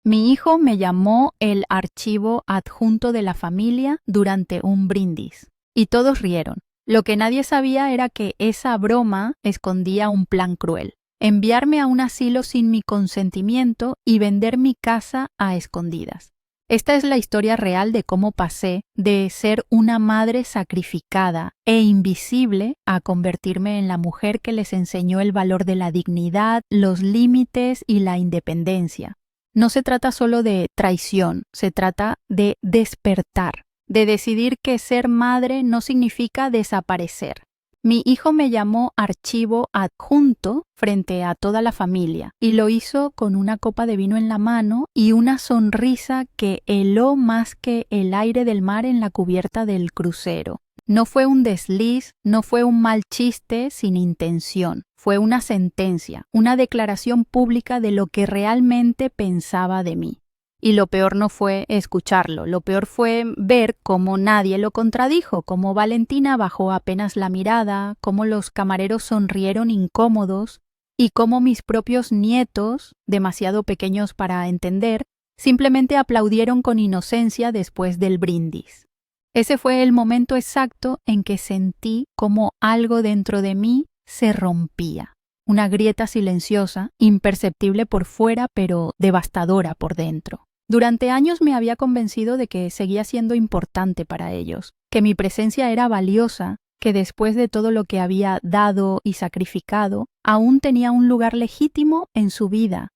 Mi hijo me llamó el archivo adjunto de la familia durante un brindis, y todos rieron. Lo que nadie sabía era que esa broma escondía un plan cruel: enviarme a un asilo sin mi consentimiento y vender mi casa a escondidas. Esta es la historia real de cómo pasé de ser una madre sacrificada e invisible a convertirme en la mujer que les enseñó el valor de la dignidad, los límites y la independencia. No se trata solo de traición, se trata de despertar, de decidir que ser madre no significa desaparecer. Mi hijo me llamó archivo adjunto frente a toda la familia y lo hizo con una copa de vino en la mano y una sonrisa que heló más que el aire del mar en la cubierta del crucero. No fue un desliz, no fue un mal chiste sin intención. Fue una sentencia, una declaración pública de lo que realmente pensaba de mí. Y lo peor no fue escucharlo, lo peor fue ver cómo nadie lo contradijo, cómo Valentina bajó apenas la mirada, cómo los camareros sonrieron incómodos y cómo mis propios nietos, demasiado pequeños para entender, simplemente aplaudieron con inocencia después del brindis. Ese fue el momento exacto en que sentí como algo dentro de mí se rompía. Una grieta silenciosa, imperceptible por fuera, pero devastadora por dentro. Durante años me había convencido de que seguía siendo importante para ellos, que mi presencia era valiosa, que después de todo lo que había dado y sacrificado, aún tenía un lugar legítimo en su vida.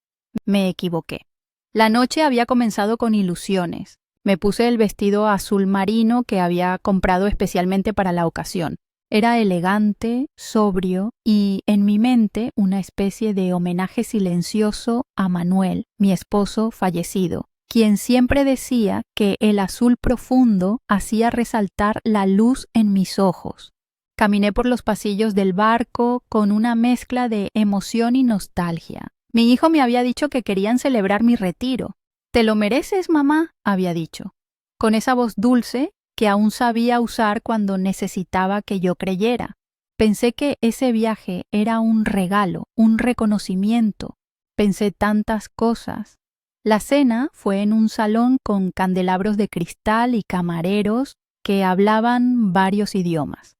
Me equivoqué. La noche había comenzado con ilusiones. Me puse el vestido azul marino que había comprado especialmente para la ocasión. Era elegante, sobrio y, en mi mente, una especie de homenaje silencioso a Manuel, mi esposo fallecido, quien siempre decía que el azul profundo hacía resaltar la luz en mis ojos. Caminé por los pasillos del barco con una mezcla de emoción y nostalgia. Mi hijo me había dicho que querían celebrar mi retiro. «Te lo mereces, mamá», había dicho, con esa voz dulce que aún sabía usar cuando necesitaba que yo creyera. Pensé que ese viaje era un regalo, un reconocimiento. Pensé tantas cosas. La cena fue en un salón con candelabros de cristal y camareros que hablaban varios idiomas.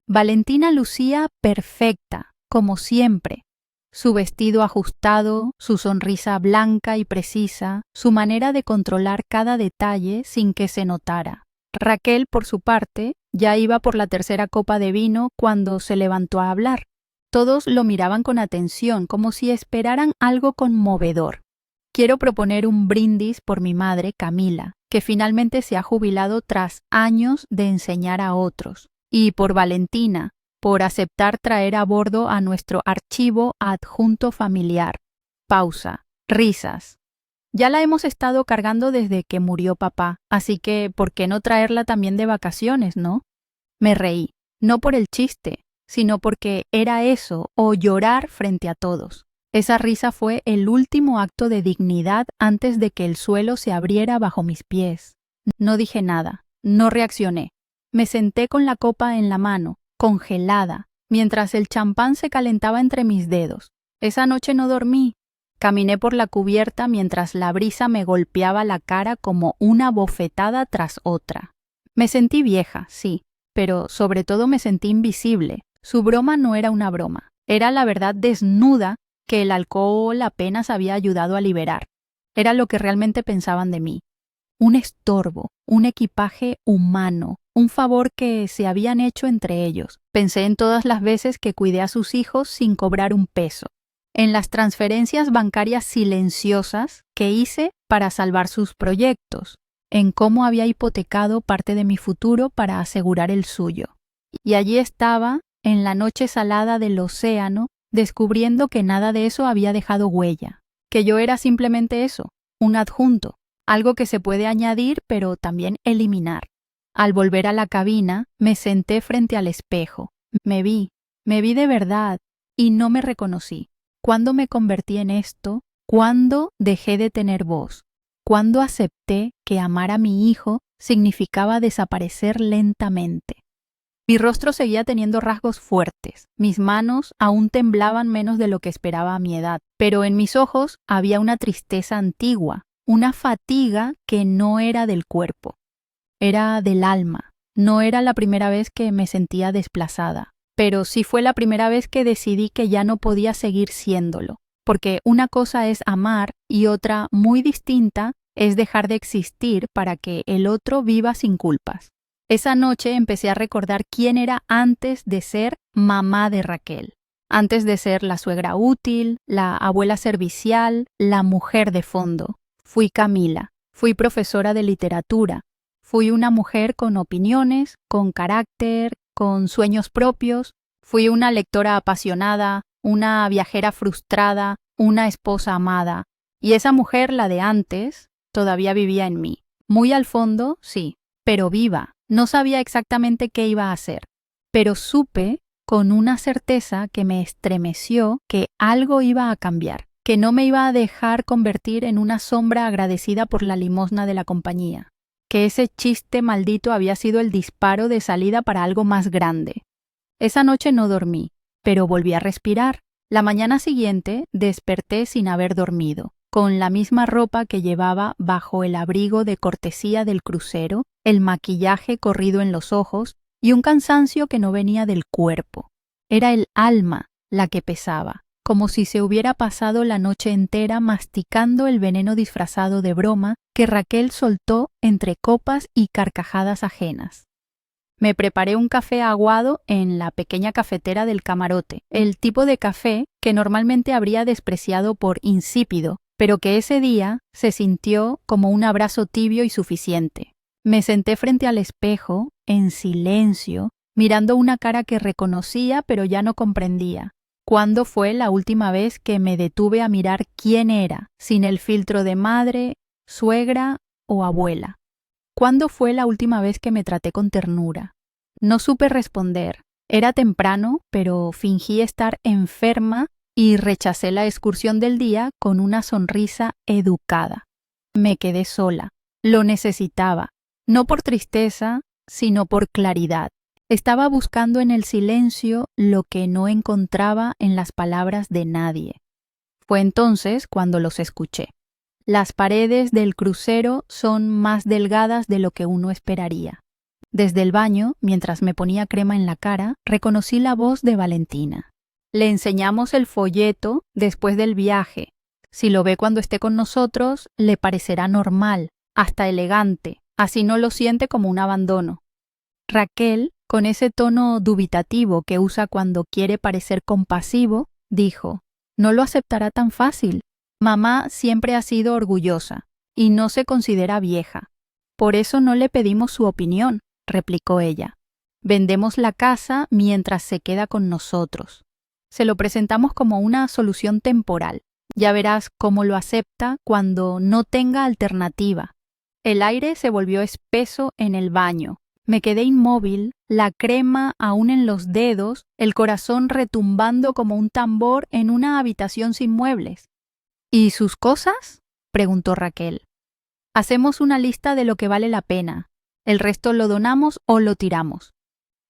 Valentina lucía perfecta, como siempre. Su vestido ajustado, su sonrisa blanca y precisa, su manera de controlar cada detalle sin que se notara. Raquel, por su parte, ya iba por la tercera copa de vino cuando se levantó a hablar. Todos lo miraban con atención, como si esperaran algo conmovedor. Quiero proponer un brindis por mi madre, Camila, que finalmente se ha jubilado tras años de enseñar a otros, y por Valentina, por aceptar traer a bordo a nuestro archivo adjunto familiar. Pausa. Risas. Ya la hemos estado cargando desde que murió papá, así que ¿por qué no traerla también de vacaciones, no? Me reí, no por el chiste, sino porque era eso, o llorar frente a todos. Esa risa fue el último acto de dignidad antes de que el suelo se abriera bajo mis pies. No dije nada, no reaccioné. Me senté con la copa en la mano, congelada, mientras el champán se calentaba entre mis dedos. Esa noche no dormí. Caminé por la cubierta mientras la brisa me golpeaba la cara como una bofetada tras otra. Me sentí vieja, sí, pero sobre todo me sentí invisible. Su broma no era una broma, era la verdad desnuda que el alcohol apenas había ayudado a liberar. Era lo que realmente pensaban de mí. Un estorbo, un equipaje humano, un favor que se habían hecho entre ellos. Pensé en todas las veces que cuidé a sus hijos sin cobrar un peso, en las transferencias bancarias silenciosas que hice para salvar sus proyectos, en cómo había hipotecado parte de mi futuro para asegurar el suyo. Y allí estaba, en la noche salada del océano, descubriendo que nada de eso había dejado huella, que yo era simplemente eso, un adjunto, algo que se puede añadir pero también eliminar. Al volver a la cabina, me senté frente al espejo. Me vi de verdad, y no me reconocí. ¿Cuándo me convertí en esto? ¿Cuándo dejé de tener voz? ¿Cuándo acepté que amar a mi hijo significaba desaparecer lentamente? Mi rostro seguía teniendo rasgos fuertes, mis manos aún temblaban menos de lo que esperaba a mi edad, pero en mis ojos había una tristeza antigua, una fatiga que no era del cuerpo, era del alma. No era la primera vez que me sentía desplazada, pero sí fue la primera vez que decidí que ya no podía seguir siéndolo, porque una cosa es amar y otra muy distinta es dejar de existir para que el otro viva sin culpas. Esa noche empecé a recordar quién era antes de ser mamá de Raquel, antes de ser la suegra útil, la abuela servicial, la mujer de fondo. Fui Camila, fui profesora de literatura, fui una mujer con opiniones, con carácter, con sueños propios, fui una lectora apasionada, una viajera frustrada, una esposa amada, y esa mujer, la de antes, todavía vivía en mí. Muy al fondo, sí, pero viva. No sabía exactamente qué iba a hacer, pero supe con una certeza que me estremeció que algo iba a cambiar, que no me iba a dejar convertir en una sombra agradecida por la limosna de la compañía, que ese chiste maldito había sido el disparo de salida para algo más grande. Esa noche no dormí, pero volví a respirar. La mañana siguiente desperté sin haber dormido, con la misma ropa que llevaba bajo el abrigo de cortesía del crucero, el maquillaje corrido en los ojos y un cansancio que no venía del cuerpo. Era el alma la que pesaba, como si se hubiera pasado la noche entera masticando el veneno disfrazado de broma que Raquel soltó entre copas y carcajadas ajenas. Me preparé un café aguado en la pequeña cafetera del camarote, el tipo de café que normalmente habría despreciado por insípido, pero que ese día se sintió como un abrazo tibio y suficiente. Me senté frente al espejo, en silencio, mirando una cara que reconocía pero ya no comprendía. ¿Cuándo fue la última vez que me detuve a mirar quién era, sin el filtro de madre, suegra o abuela? ¿Cuándo fue la última vez que me traté con ternura? No supe responder. Era temprano, pero fingí estar enferma y rechacé la excursión del día con una sonrisa educada. Me quedé sola. Lo necesitaba, no por tristeza, sino por claridad. Estaba buscando en el silencio lo que no encontraba en las palabras de nadie. Fue entonces cuando los escuché. Las paredes del crucero son más delgadas de lo que uno esperaría. Desde el baño, mientras me ponía crema en la cara, reconocí la voz de Valentina. Le enseñamos el folleto después del viaje. Si lo ve cuando esté con nosotros, le parecerá normal, hasta elegante, así no lo siente como un abandono. Raquel, con ese tono dubitativo que usa cuando quiere parecer compasivo, dijo: «No lo aceptará tan fácil. Mamá siempre ha sido orgullosa y no se considera vieja. Por eso no le pedimos su opinión», replicó ella. «Vendemos la casa mientras se queda con nosotros. Se lo presentamos como una solución temporal. Ya verás cómo lo acepta cuando no tenga alternativa». El aire se volvió espeso en el baño. Me quedé inmóvil, la crema aún en los dedos, el corazón retumbando como un tambor en una habitación sin muebles. «¿Y sus cosas?», preguntó Raquel. «Hacemos una lista de lo que vale la pena. El resto lo donamos o lo tiramos».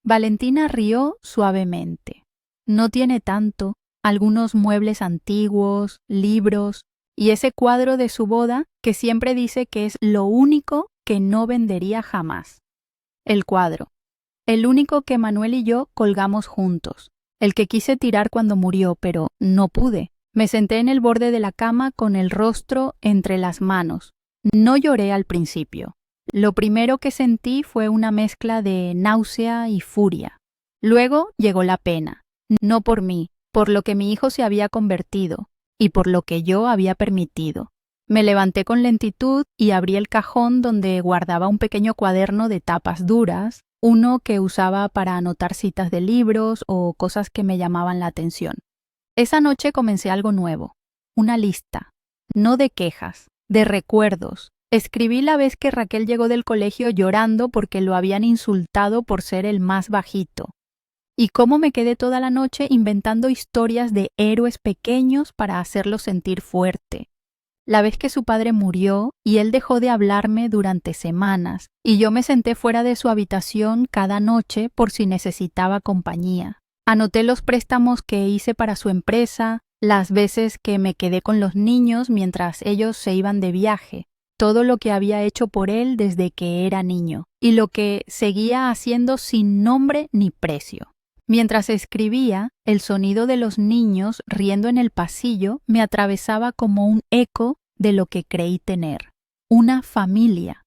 Valentina rió suavemente. «No tiene tanto, algunos muebles antiguos, libros y ese cuadro de su boda que siempre dice que es lo único que no vendería jamás». El cuadro. El único que Manuel y yo colgamos juntos. El que quise tirar cuando murió, pero no pude. Me senté en el borde de la cama con el rostro entre las manos. No lloré al principio. Lo primero que sentí fue una mezcla de náusea y furia. Luego llegó la pena. No por mí, por lo que mi hijo se había convertido y por lo que yo había permitido. Me levanté con lentitud y abrí el cajón donde guardaba un pequeño cuaderno de tapas duras, uno que usaba para anotar citas de libros o cosas que me llamaban la atención. Esa noche comencé algo nuevo, una lista, no de quejas, de recuerdos. Escribí la vez que Raquel llegó del colegio llorando porque lo habían insultado por ser el más bajito. Y cómo me quedé toda la noche inventando historias de héroes pequeños para hacerlo sentir fuerte. La vez que su padre murió y él dejó de hablarme durante semanas y yo me senté fuera de su habitación cada noche por si necesitaba compañía. Anoté los préstamos que hice para su empresa, las veces que me quedé con los niños mientras ellos se iban de viaje. todo lo que había hecho por él desde que era niño y lo que seguía haciendo sin nombre ni precio. Mientras escribía, el sonido de los niños riendo en el pasillo me atravesaba como un eco de lo que creí tener. Una familia.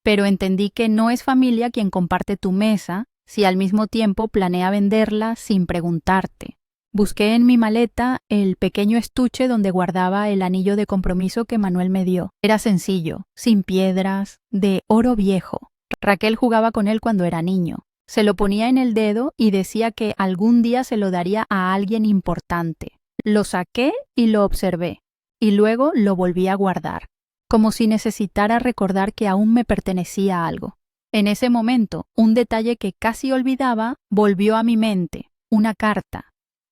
Pero entendí que no es familia quien comparte tu mesa si al mismo tiempo planea venderla sin preguntarte. Busqué en mi maleta el pequeño estuche donde guardaba el anillo de compromiso que Manuel me dio. Era sencillo, sin piedras, de oro viejo. Raquel jugaba con él cuando era niño. Se lo ponía en el dedo y decía que algún día se lo daría a alguien importante. Lo saqué y lo observé, y luego lo volví a guardar, como si necesitara recordar que aún me pertenecía algo. En ese momento, un detalle que casi olvidaba volvió a mi mente, una carta.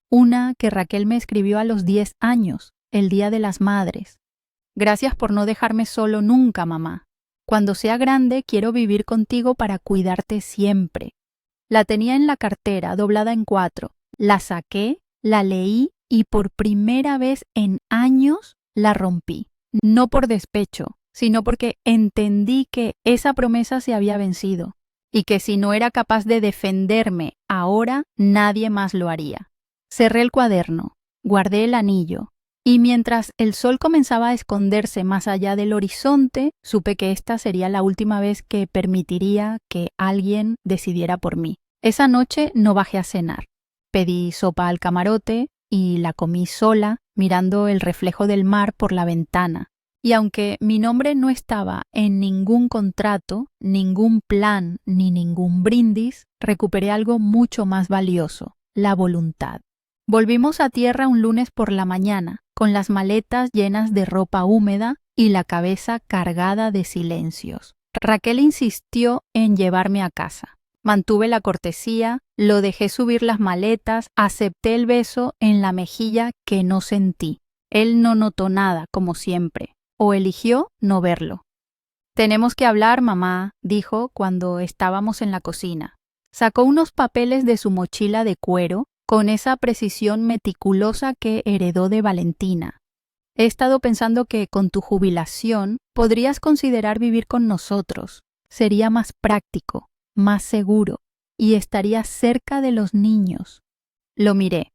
Una que Raquel me escribió a los 10 años, el Día de las Madres. Gracias por no dejarme solo nunca, mamá. Cuando sea grande quiero vivir contigo para cuidarte siempre. La tenía en la cartera, doblada en 4. La saqué, la leí y por primera vez en años la rompí. No por despecho, sino porque entendí que esa promesa se había vencido y que si no era capaz de defenderme ahora, nadie más lo haría. Cerré el cuaderno, guardé el anillo, y mientras el sol comenzaba a esconderse más allá del horizonte, supe que esta sería la última vez que permitiría que alguien decidiera por mí. Esa noche no bajé a cenar. Pedí sopa al camarote y la comí sola, mirando el reflejo del mar por la ventana. Y aunque mi nombre no estaba en ningún contrato, ningún plan ni ningún brindis, recuperé algo mucho más valioso, la voluntad. Volvimos a tierra un lunes por la mañana, con las maletas llenas de ropa húmeda y la cabeza cargada de silencios. Raquel insistió en llevarme a casa. Mantuve la cortesía, lo dejé subir las maletas, acepté el beso en la mejilla que no sentí. Él no notó nada, como siempre, o eligió no verlo. «Tenemos que hablar, mamá», dijo cuando estábamos en la cocina. Sacó unos papeles de su mochila de cuero, con esa precisión meticulosa que heredó de Valentina. He estado pensando que con tu jubilación podrías considerar vivir con nosotros. Sería más práctico, más seguro, y estarías cerca de los niños. Lo miré.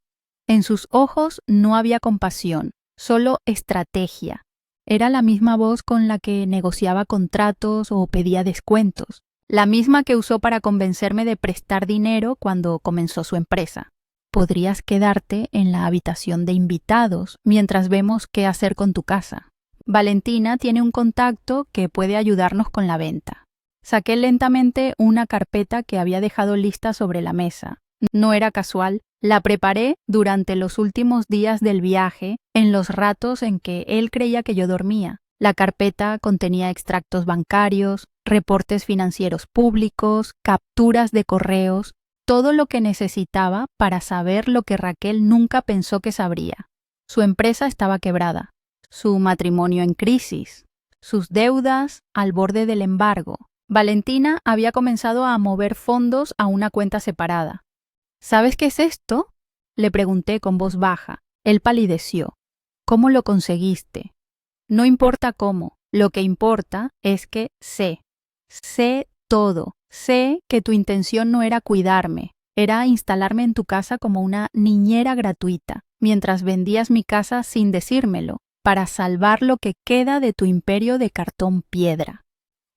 En sus ojos no había compasión, solo estrategia. Era la misma voz con la que negociaba contratos o pedía descuentos, la misma que usó para convencerme de prestar dinero cuando comenzó su empresa. Podrías quedarte en la habitación de invitados mientras vemos qué hacer con tu casa. Valentina tiene un contacto que puede ayudarnos con la venta. Saqué lentamente una carpeta que había dejado lista sobre la mesa. No era casual, la preparé durante los últimos días del viaje, en los ratos en que él creía que yo dormía. La carpeta contenía extractos bancarios, reportes financieros públicos, capturas de correos, todo lo que necesitaba para saber lo que Raquel nunca pensó que sabría. Su empresa estaba quebrada, su matrimonio en crisis, sus deudas al borde del embargo. Valentina había comenzado a mover fondos a una cuenta separada. ¿Sabes qué es esto?, le pregunté con voz baja. Él palideció. ¿Cómo lo conseguiste? No importa cómo, lo que importa es que sé todo. Sé que tu intención no era cuidarme, era instalarme en tu casa como una niñera gratuita, mientras vendías mi casa sin decírmelo, para salvar lo que queda de tu imperio de cartón piedra.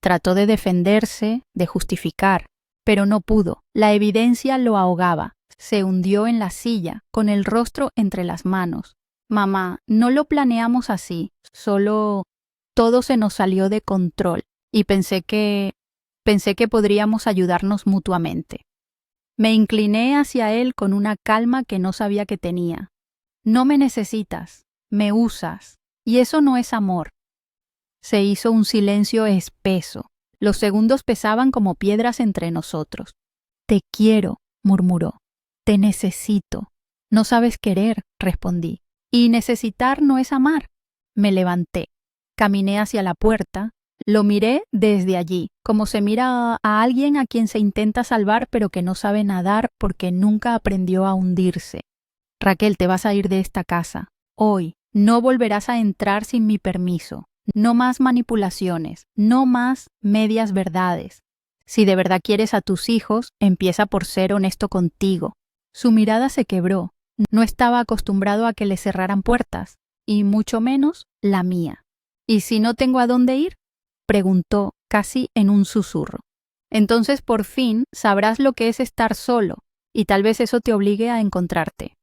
Trató de defenderse, de justificar, pero no pudo. La evidencia lo ahogaba. Se hundió en la silla, con el rostro entre las manos. Mamá, no lo planeamos así, solo todo se nos salió de control y pensé que podríamos ayudarnos mutuamente. Me incliné hacia él con una calma que no sabía que tenía. No me necesitas, me usas, y eso no es amor. Se hizo un silencio espeso. Los segundos pesaban como piedras entre nosotros. Te quiero, murmuró. Te necesito. No sabes querer, respondí. Y necesitar no es amar. Me levanté. Caminé hacia la puerta. Lo miré desde allí, como se mira a alguien a quien se intenta salvar pero que no sabe nadar porque nunca aprendió a hundirse. Raquel, te vas a ir de esta casa. Hoy. No volverás a entrar sin mi permiso. No más manipulaciones, no más medias verdades. Si de verdad quieres a tus hijos, empieza por ser honesto contigo. Su mirada se quebró. No estaba acostumbrado a que le cerraran puertas, y mucho menos la mía. ¿Y si no tengo a dónde ir?, preguntó casi en un susurro. Entonces por fin sabrás lo que es estar solo, y tal vez eso te obligue a encontrarte.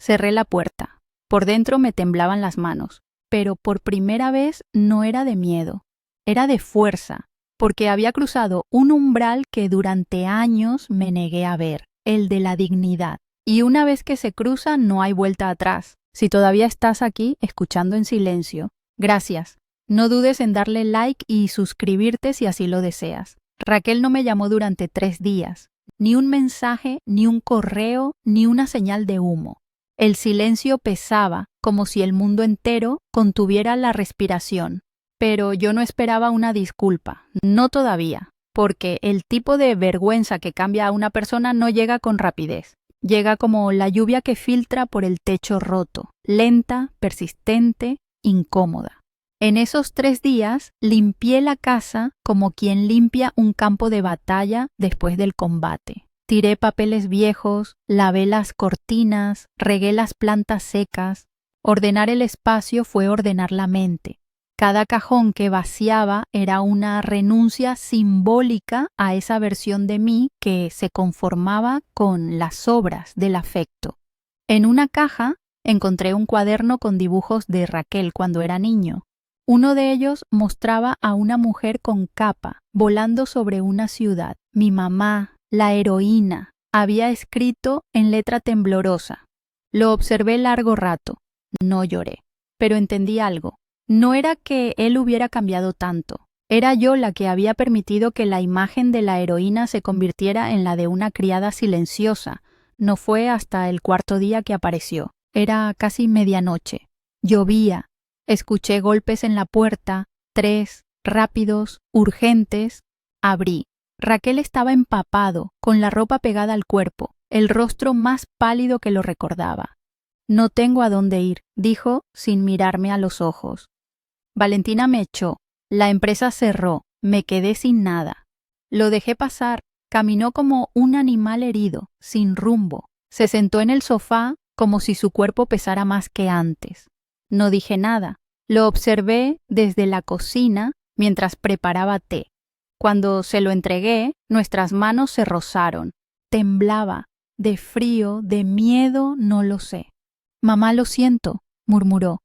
Cerré la puerta. Por dentro me temblaban las manos, pero por primera vez no era de miedo, era de fuerza, porque había cruzado un umbral que durante años me negué a ver, el de la dignidad. Y una vez que se cruza no hay vuelta atrás. Si todavía estás aquí escuchando en silencio, gracias. No dudes en darle like y suscribirte si así lo deseas. Raquel no me llamó durante 3 días. Ni un mensaje, ni un correo, ni una señal de humo. El silencio pesaba, como si el mundo entero contuviera la respiración. Pero yo no esperaba una disculpa, no todavía, porque el tipo de vergüenza que cambia a una persona no llega con rapidez. Llega como la lluvia que filtra por el techo roto, lenta, persistente, incómoda. En esos 3 días limpié la casa como quien limpia un campo de batalla después del combate. Tiré papeles viejos, lavé las cortinas, regué las plantas secas. Ordenar el espacio fue ordenar la mente. Cada cajón que vaciaba era una renuncia simbólica a esa versión de mí que se conformaba con las sobras del afecto. En una caja encontré un cuaderno con dibujos de Raquel cuando era niño. Uno de ellos mostraba a una mujer con capa, volando sobre una ciudad. Mi mamá, la heroína, había escrito en letra temblorosa. Lo observé largo rato. No lloré, pero entendí algo. No era que él hubiera cambiado tanto. Era yo la que había permitido que la imagen de la heroína se convirtiera en la de una criada silenciosa. No fue hasta el 4.º día que apareció. Era casi medianoche. Llovía. Escuché golpes en la puerta, 3, rápidos, urgentes. Abrí. Raquel estaba empapado, con la ropa pegada al cuerpo, el rostro más pálido que lo recordaba. No tengo a dónde ir, dijo sin mirarme a los ojos. Valentina me echó. La empresa cerró. Me quedé sin nada. Lo dejé pasar. Caminó como un animal herido, sin rumbo. Se sentó en el sofá como si su cuerpo pesara más que antes. No dije nada. Lo observé desde la cocina mientras preparaba té. Cuando se lo entregué, nuestras manos se rozaron. Temblaba. De frío, de miedo, no lo sé. «Mamá, lo siento», murmuró.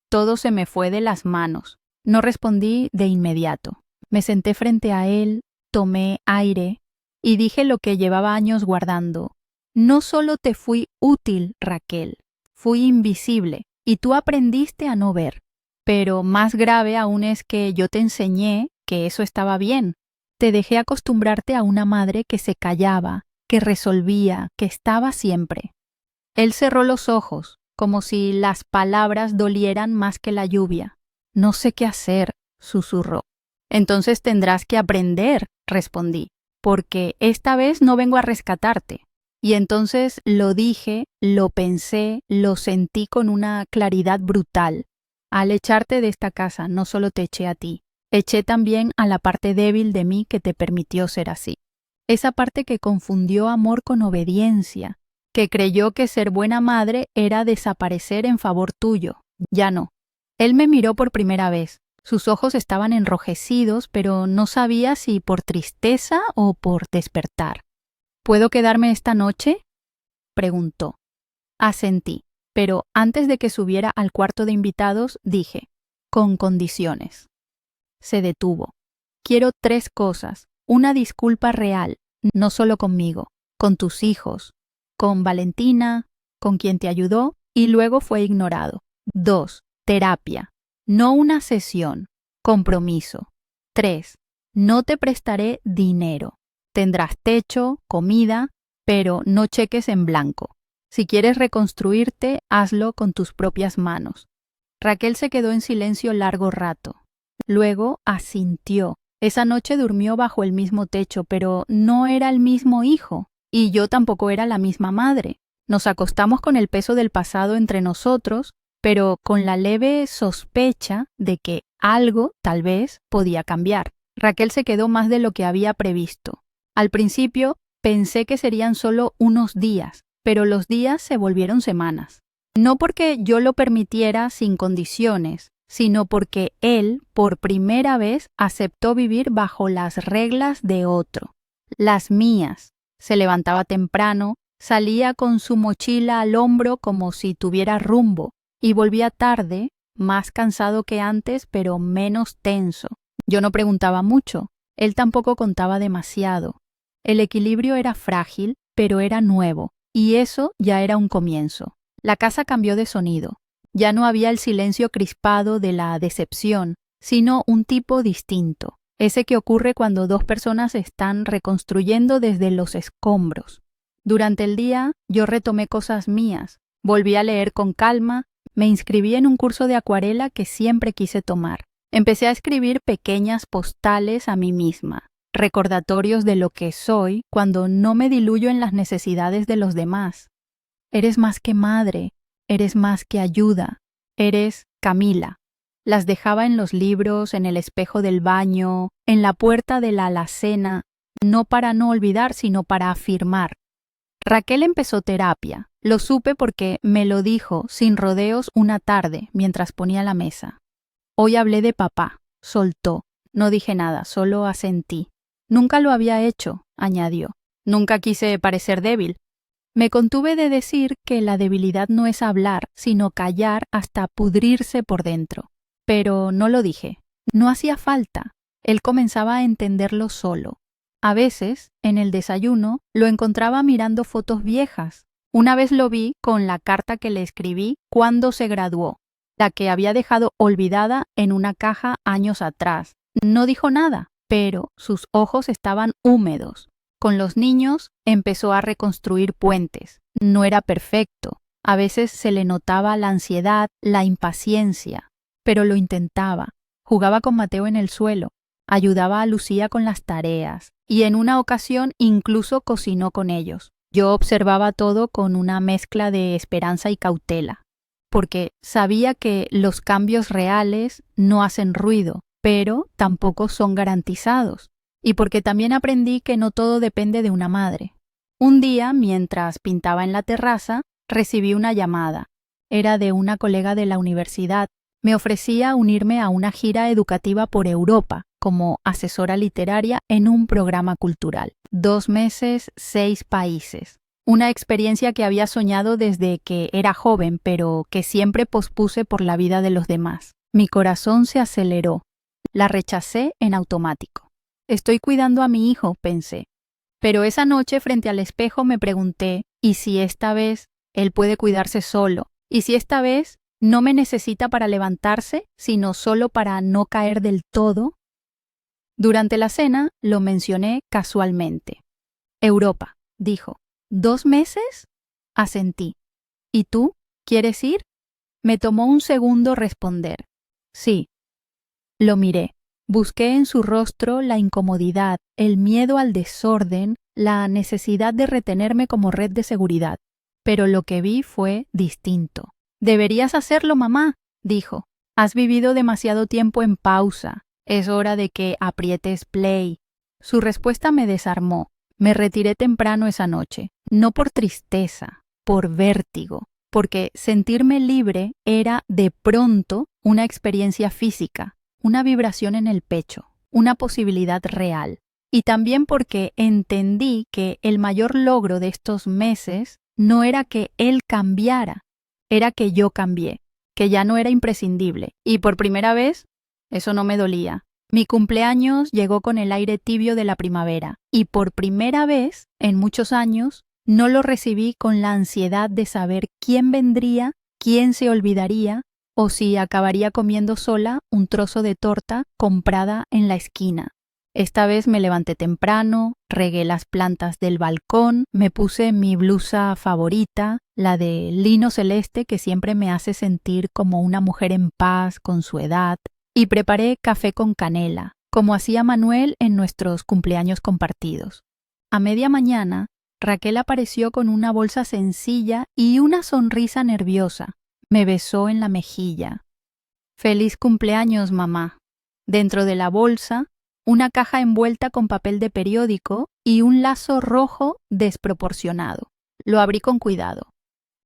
Todo se me fue de las manos. No respondí de inmediato. Me senté frente a él, tomé aire y dije lo que llevaba años guardando. No solo te fui útil, Raquel, fui invisible y tú aprendiste a no ver. Pero más grave aún es que yo te enseñé que eso estaba bien. Te dejé acostumbrarte a una madre que se callaba, que resolvía, que estaba siempre. Él cerró los ojos, como si las palabras dolieran más que la lluvia. «No sé qué hacer», susurró. «Entonces tendrás que aprender», respondí, «porque esta vez no vengo a rescatarte». Y entonces lo dije, lo pensé, lo sentí con una claridad brutal. Al echarte de esta casa no solo te eché a ti, eché también a la parte débil de mí que te permitió ser así. Esa parte que confundió amor con obediencia, que creyó que ser buena madre era desaparecer en favor tuyo. Ya no. Él me miró por primera vez. Sus ojos estaban enrojecidos, pero no sabía si por tristeza o por despertar. «¿Puedo quedarme esta noche?», preguntó. Asentí, pero antes de que subiera al cuarto de invitados, dije, «con condiciones». Se detuvo. «Quiero 3 cosas. Una disculpa real, no solo conmigo, con tus hijos, con Valentina, con quien te ayudó y luego fue ignorado. 2. Terapia. No una sesión. Compromiso. 3. No te prestaré dinero. Tendrás techo, comida, pero no cheques en blanco. Si quieres reconstruirte, hazlo con tus propias manos». Raquel se quedó en silencio largo rato. Luego asintió. Esa noche durmió bajo el mismo techo, pero no era el mismo hijo. Y yo tampoco era la misma madre. Nos acostamos con el peso del pasado entre nosotros, pero con la leve sospecha de que Algo, tal vez, podía cambiar. Raquel se quedó más de lo que había previsto. Al principio, pensé que serían solo unos días, pero los días se volvieron semanas. No porque yo lo permitiera sin condiciones, sino porque él, por primera vez, aceptó vivir bajo las reglas de otro, las mías. Se levantaba temprano, salía con su mochila al hombro como si tuviera rumbo, y volvía tarde, más cansado que antes, pero menos tenso. Yo no preguntaba mucho, él tampoco contaba demasiado. El equilibrio era frágil, pero era nuevo, y eso ya era un comienzo. La casa cambió de sonido. Ya no había el silencio crispado de la decepción, sino un tipo distinto, ese que ocurre cuando dos personas están reconstruyendo desde los escombros. Durante el día, yo retomé cosas mías, volví a leer con calma, me inscribí en un curso de acuarela que siempre quise tomar. Empecé a escribir pequeñas postales a mí misma, recordatorios de lo que soy cuando no me diluyo en las necesidades de los demás. Eres más que madre, eres más que ayuda, eres Camila. Las dejaba en los libros, en el espejo del baño, en la puerta de la alacena, no para no olvidar, sino para afirmar. Raquel empezó terapia. Lo supe porque me lo dijo sin rodeos una tarde mientras ponía la mesa. Hoy hablé de papá, soltó. No dije nada, solo asentí. Nunca lo había hecho, añadió. Nunca quise parecer débil. Me contuve de decir que la debilidad no es hablar, sino callar hasta pudrirse por dentro. Pero no lo dije. No hacía falta. Él comenzaba a entenderlo solo. A veces, en el desayuno, lo encontraba mirando fotos viejas. Una vez lo vi con la carta que le escribí cuando se graduó, la que había dejado olvidada en una caja años atrás. No dijo nada, pero sus ojos estaban húmedos. Con los niños empezó a reconstruir puentes. No era perfecto. A veces se le notaba la ansiedad, la impaciencia, pero lo intentaba. Jugaba con Mateo en el suelo, ayudaba a Lucía con las tareas y en una ocasión incluso cocinó con ellos. Yo observaba todo con una mezcla de esperanza y cautela, porque sabía que los cambios reales no hacen ruido, pero tampoco son garantizados, y porque también aprendí que no todo depende de una madre. Un día, mientras pintaba en la terraza, recibí una llamada. Era de una colega de la universidad. Me ofrecía unirme a una gira educativa por Europa como asesora literaria en un programa cultural. 2 meses, 6 países. Una experiencia que había soñado desde que era joven, pero que siempre pospuse por la vida de los demás. Mi corazón se aceleró. La rechacé en automático. Estoy cuidando a mi hijo, pensé. Pero esa noche frente al espejo me pregunté, ¿y si esta vez él puede cuidarse solo? ¿Y si esta vez no me necesita para levantarse, sino solo para no caer del todo? Durante la cena lo mencioné casualmente. Europa, dijo. ¿2 meses? Asentí. ¿Y tú? ¿Quieres ir? Me tomó un segundo responder. Sí. Lo miré. Busqué en su rostro la incomodidad, el miedo al desorden, la necesidad de retenerme como red de seguridad. Pero lo que vi fue distinto. Deberías hacerlo, mamá, dijo. Has vivido demasiado tiempo en pausa. Es hora de que aprietes play. Su respuesta me desarmó. Me retiré temprano esa noche, no por tristeza, por vértigo, porque sentirme libre era de pronto una experiencia física, una vibración en el pecho, una posibilidad real. Y también porque entendí que el mayor logro de estos meses no era que él cambiara, era que yo cambié, que ya no era imprescindible. Y por primera vez, eso no me dolía. Mi cumpleaños llegó con el aire tibio de la primavera y por primera vez, en muchos años, no lo recibí con la ansiedad de saber quién vendría, quién se olvidaría o si acabaría comiendo sola un trozo de torta comprada en la esquina. Esta vez me levanté temprano, regué las plantas del balcón, me puse mi blusa favorita, la de lino celeste que siempre me hace sentir como una mujer en paz con su edad, y preparé café con canela, como hacía Manuel en nuestros cumpleaños compartidos. A media mañana, Raquel apareció con una bolsa sencilla y una sonrisa nerviosa. Me besó en la mejilla. Feliz cumpleaños, mamá. Dentro de la bolsa, una caja envuelta con papel de periódico y un lazo rojo desproporcionado. Lo abrí con cuidado.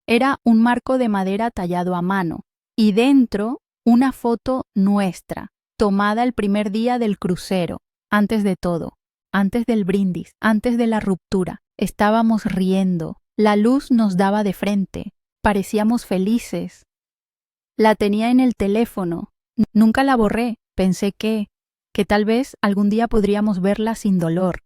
Era un marco de madera tallado a mano y dentro una foto nuestra, tomada el primer día del crucero, antes de todo, antes del brindis, antes de la ruptura. Estábamos riendo, la luz nos daba de frente, parecíamos felices. La tenía en el teléfono, nunca la borré, pensé que tal vez algún día podríamos verla sin dolor.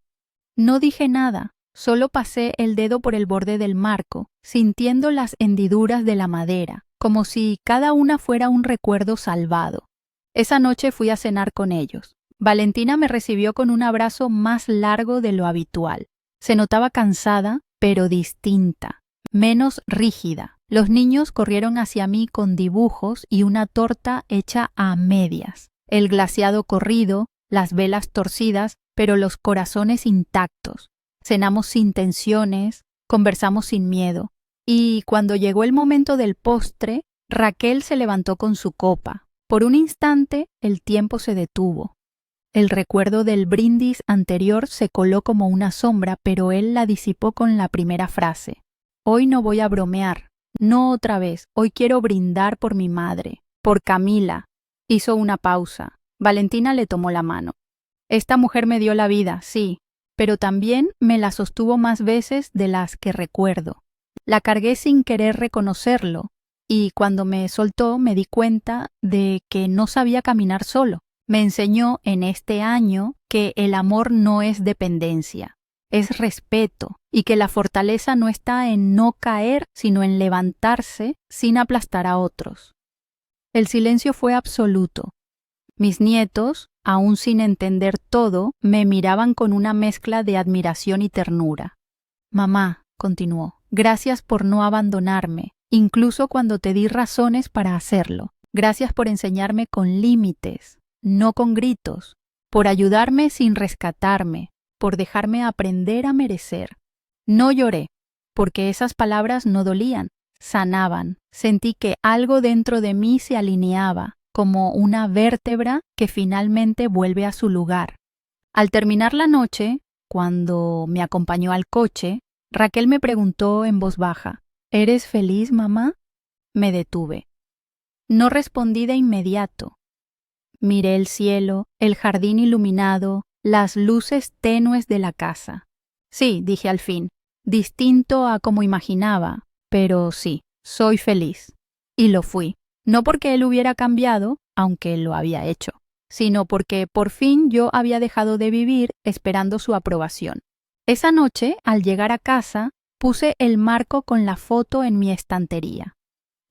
No dije nada, solo pasé el dedo por el borde del marco, sintiendo las hendiduras de la madera, como si cada una fuera un recuerdo salvado. Esa noche fui a cenar con ellos. Valentina me recibió con un abrazo más largo de lo habitual. Se notaba cansada, pero distinta, menos rígida. Los niños corrieron hacia mí con dibujos y una torta hecha a medias. El glaseado corrido, las velas torcidas, pero los corazones intactos. Cenamos sin tensiones, conversamos sin miedo. Y cuando llegó el momento del postre, Raquel se levantó con su copa. Por un instante, el tiempo se detuvo. El recuerdo del brindis anterior se coló como una sombra, pero él la disipó con la primera frase. Hoy no voy a bromear. No otra vez. Hoy quiero brindar por mi madre, por Camila. Hizo una pausa. Valentina le tomó la mano. Esta mujer me dio la vida, sí, pero también me la sostuvo más veces de las que recuerdo. La cargué sin querer reconocerlo, y cuando me soltó me di cuenta de que no sabía caminar solo. Me enseñó en este año que el amor no es dependencia, es respeto, y que la fortaleza no está en no caer, sino en levantarse sin aplastar a otros. El silencio fue absoluto. Mis nietos, aún sin entender todo, me miraban con una mezcla de admiración y ternura. Mamá, continuó, gracias por no abandonarme, incluso cuando te di razones para hacerlo. Gracias por enseñarme con límites, no con gritos, por ayudarme sin rescatarme, por dejarme aprender a merecer. No lloré, porque esas palabras no dolían, sanaban. Sentí que algo dentro de mí se alineaba, como una vértebra que finalmente vuelve a su lugar. Al terminar la noche, cuando me acompañó al coche, Raquel me preguntó en voz baja, ¿eres feliz, mamá? Me detuve. No respondí de inmediato. Miré el cielo, el jardín iluminado, las luces tenues de la casa. Sí, dije al fin, distinto a como imaginaba, pero sí, soy feliz. Y lo fui. No porque él hubiera cambiado, aunque lo había hecho, sino porque por fin yo había dejado de vivir esperando su aprobación. Esa noche, al llegar a casa, puse el marco con la foto en mi estantería.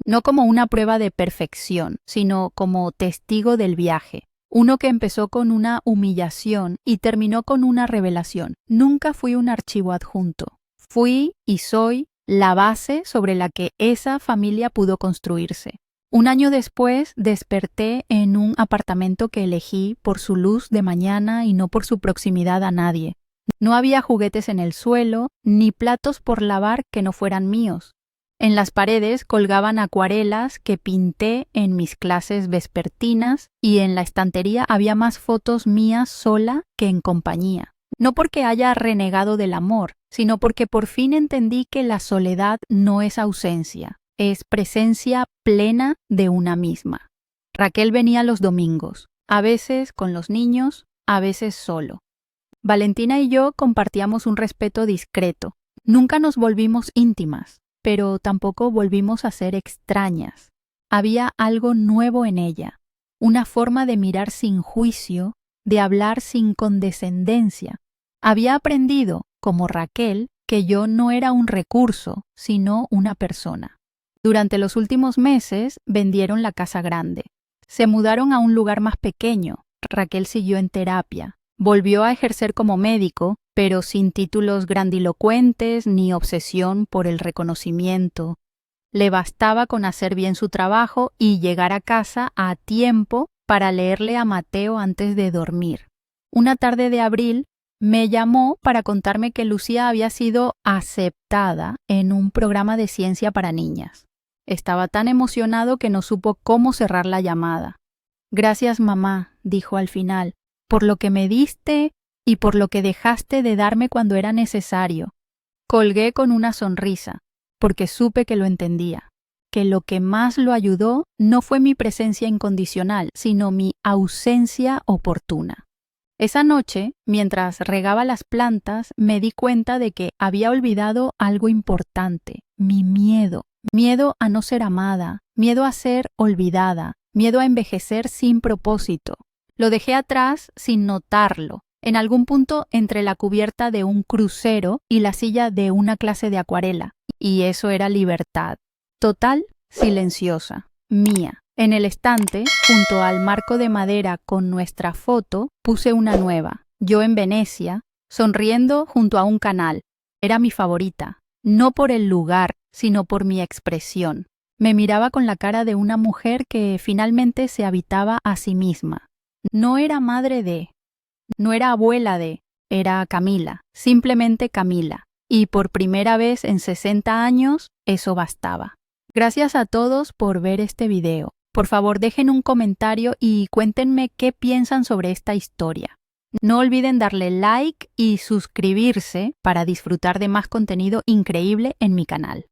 No como una prueba de perfección, sino como testigo del viaje. Uno que empezó con una humillación y terminó con una revelación. Nunca fui un archivo adjunto. Fui y soy la base sobre la que esa familia pudo construirse. Un año después desperté en un apartamento que elegí por su luz de mañana y no por su proximidad a nadie. No había juguetes en el suelo, ni platos por lavar que no fueran míos. En las paredes colgaban acuarelas que pinté en mis clases vespertinas y en la estantería había más fotos mías sola que en compañía. No porque haya renegado del amor, sino porque por fin entendí que la soledad no es ausencia. Es presencia plena de una misma. Raquel venía los domingos, a veces con los niños, a veces solo. Valentina y yo compartíamos un respeto discreto. Nunca nos volvimos íntimas, pero tampoco volvimos a ser extrañas. Había algo nuevo en ella, una forma de mirar sin juicio, de hablar sin condescendencia. Había aprendido, como Raquel, que yo no era un recurso, sino una persona. Durante los últimos meses vendieron la casa grande. Se mudaron a un lugar más pequeño. Raquel siguió en terapia. Volvió a ejercer como médico, pero sin títulos grandilocuentes ni obsesión por el reconocimiento. Le bastaba con hacer bien su trabajo y llegar a casa a tiempo para leerle a Mateo antes de dormir. Una tarde de abril me llamó para contarme que Lucía había sido aceptada en un programa de ciencia para niñas. Estaba tan emocionado que no supo cómo cerrar la llamada. Gracias, mamá, dijo al final, por lo que me diste y por lo que dejaste de darme cuando era necesario. Colgué con una sonrisa, porque supe que lo entendía, que lo que más lo ayudó no fue mi presencia incondicional, sino mi ausencia oportuna. Esa noche, mientras regaba las plantas, me di cuenta de que había olvidado algo importante, mi miedo. Miedo a no ser amada, miedo a ser olvidada, miedo a envejecer sin propósito. Lo dejé atrás sin notarlo, en algún punto entre la cubierta de un crucero y la silla de una clase de acuarela. Y eso era libertad. Total, silenciosa, mía. En el estante, junto al marco de madera con nuestra foto, puse una nueva, yo en Venecia, sonriendo junto a un canal. Era mi favorita, no por el lugar, sino por mi expresión. Me miraba con la cara de una mujer que finalmente se habitaba a sí misma. No era madre de, no era abuela de, era Camila, simplemente Camila. Y por primera vez en 60 años, eso bastaba. Gracias a todos por ver este video. Por favor, dejen un comentario y cuéntenme qué piensan sobre esta historia. No olviden darle like y suscribirse para disfrutar de más contenido increíble en mi canal.